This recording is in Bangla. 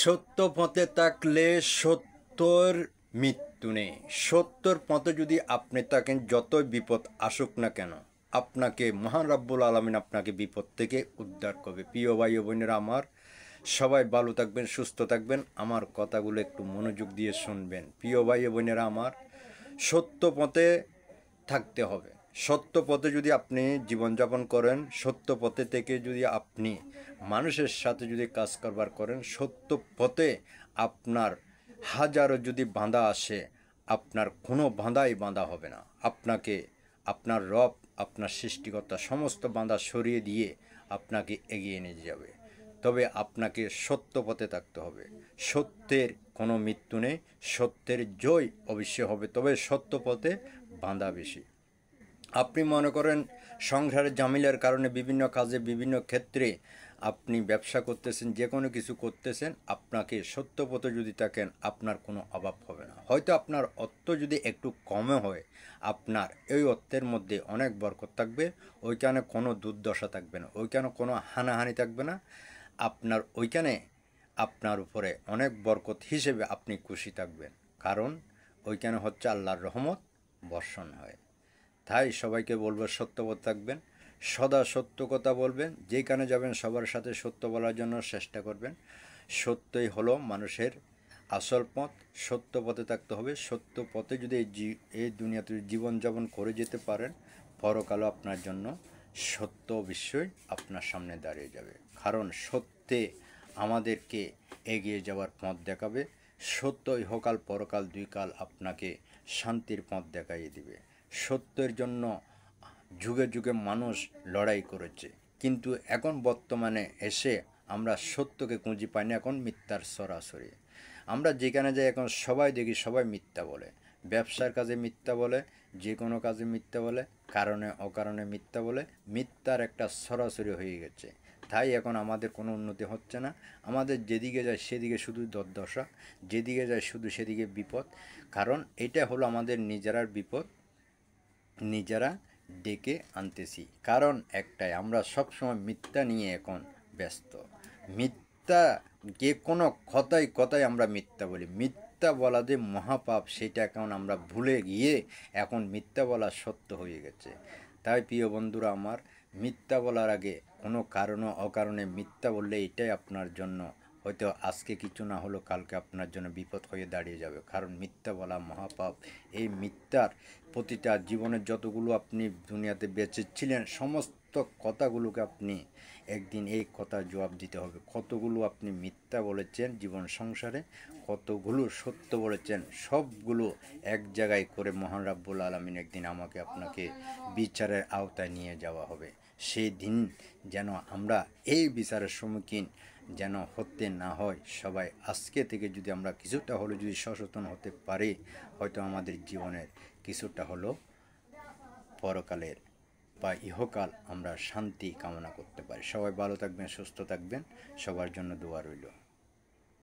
সত্য পথে থাকলে সত্যর মৃত্যু নেই। সত্যর পথে যদি আপনি থাকেন, যতই বিপদ আসুক না কেন, আপনাকে মহান রব্বুল আলামিন আপনাকে বিপদ থেকে উদ্ধার করবে। প্রিয় ভাই ও বোনেরা আমার, সবাই ভালো থাকবেন, সুস্থ থাকবেন। আমার কথাগুলো একটু মনোযোগ দিয়ে শুনবেন। প্রিয় ভাই ও বোনেরা আমার, সত্য পথে থাকতে হবে। সত্য পথে যদি আপনি জীবনযাপন করেন, সত্য পথে থেকে যদি আপনি মানুষের সাথে যদি কাজ কারবার করেন, সত্য পথে আপনার হাজারো যদি বাঁধা আসে, আপনার কোনো বাঁধাই বাঁধা হবে না। আপনাকে আপনার রব, আপনার সৃষ্টিকর্তা সমস্ত বাঁধা সরিয়ে দিয়ে আপনাকে এগিয়ে নিয়ে যাবে। তবে আপনাকে সত্য পথে থাকতে হবে। সত্যের কোনো মৃত্যু নেই, সত্যের জয় অবশ্যই হবে, তবে সত্য পথে বাঁধা বেশি। আপনি মনে করেন সংসারের জামিলার কারণে বিভিন্ন কাজে বিভিন্ন ক্ষেত্রে আপনি ব্যবসা করতেছেন, যে কোনো কিছু করতেছেন, আপনাকে সত্য পথে যদি থাকেন আপনার কোনো অভাব হবে না। হয়তো আপনার অর্থ যদি একটু কমে হয়, আপনার এই অর্থের মধ্যে অনেক বরকত থাকবে, ওইখানে কোনো দুর্দশা থাকবে না, ওইখানে কোনো হানাহানি থাকবে না। আপনার ওইখানে আপনার উপরে অনেক বরকত হিসেবে আপনি খুশি থাকবেন, কারণ ওইখানে হচ্ছে আল্লাহর রহমত বর্ষণ হয়। তাই সবাইকে বলবো সত্য পথ থাকবেন, সদা সত্য কথা বলবেন, যেখানে যাবেন সবার সাথে সত্য বলার জন্য চেষ্টা করবেন। সত্যই হলো মানুষের আসল পথ। সত্য পথে থাকতে হবে। সত্য পথে যদি এই দুনিয়াতে জীবনযাপন করে যেতে পারেন, পরকালও আপনার জন্য সত্য অবশ্যই আপনার সামনে দাঁড়িয়ে যাবে, কারণ সত্যে আমাদেরকে এগিয়ে যাওয়ার পথ দেখাবে। সত্য ইহকাল পরকাল দুই কাল আপনাকে শান্তির পথ দেখাইয়ে দিবে। সত্যের জন্য যুগে যুগে মানুষ লড়াই করেছে, কিন্তু এখন বর্তমানে এসে আমরা সত্যকে খুঁজে পাই না, এখন মিথ্যার সরাসরি। আমরা যেখানে যাই এখন সবাই দেখি সবাই মিথ্যা বলে, ব্যবসার কাজে মিথ্যা বলে, যে কোনো কাজে মিথ্যা বলে, কারণে অকারণে মিথ্যা বলে, মিথ্যার একটা সরাসরি হয়ে গেছে। তাই এখন আমাদের কোনো উন্নতি হচ্ছে না। আমাদের যেদিকে যায় সেদিকে শুধু দুর্দশা, যেদিকে যায় শুধু সেদিকে বিপদ। কারণ এটা হলো আমাদের নিজেরার বিপদ, নিজেরা ডেকে আনতেছি। কারণ একটাই, আমরা সবসময় মিথ্যা নিয়ে এখন ব্যস্ত। মিথ্যা, যে কোনো কথাই কথাই আমরা মিথ্যা বলি। মিথ্যা বলা যে মহাপাপ, সেটা এখন আমরা ভুলে গিয়ে এখন মিথ্যা বলা সত্য হয়ে গেছে। তাই প্রিয় বন্ধুরা আমার, মিথ্যা বলার আগে কোনো কারণ অকারণে মিথ্যা বললে এটাই আপনার জন্য হয়তো আজকে কিছু না হলো কালকে আপনার জন্য বিপদ হয়ে দাঁড়িয়ে যাবে, কারণ মিথ্যা বলা মহাপাপ। এই মিথ্যার প্রতিটা জীবনের যতগুলো আপনি দুনিয়াতে বেঁচে ছিলেন, সমস্ত কথাগুলোকে আপনি একদিন এই কথার জবাব দিতে হবে। কতগুলো আপনি মিথ্যা বলেছেন জীবন সংসারে, কতগুলো সত্য বলেছেন, সবগুলো এক জায়গায় করে মহান রাব্বুল আলামিন একদিন আমাকে আপনাকে বিচারের আওতায় নিয়ে যাওয়া হবে। সেই দিন যেন আমরা এই বিচারের সম্মুখীন যেন হতে না হয়। সবাই আজকে থেকে যদি আমরা কিছুটা হলেও যদি সচেতন হতে পারি, হয়তো আমাদের জীবনের কিছুটা হলো পরকালের বা ইহকাল আমরা শান্তি কামনা করতে পারি। সবাই ভালো থাকবেন, সুস্থ থাকবেন, সবার জন্য দোয়া রইল।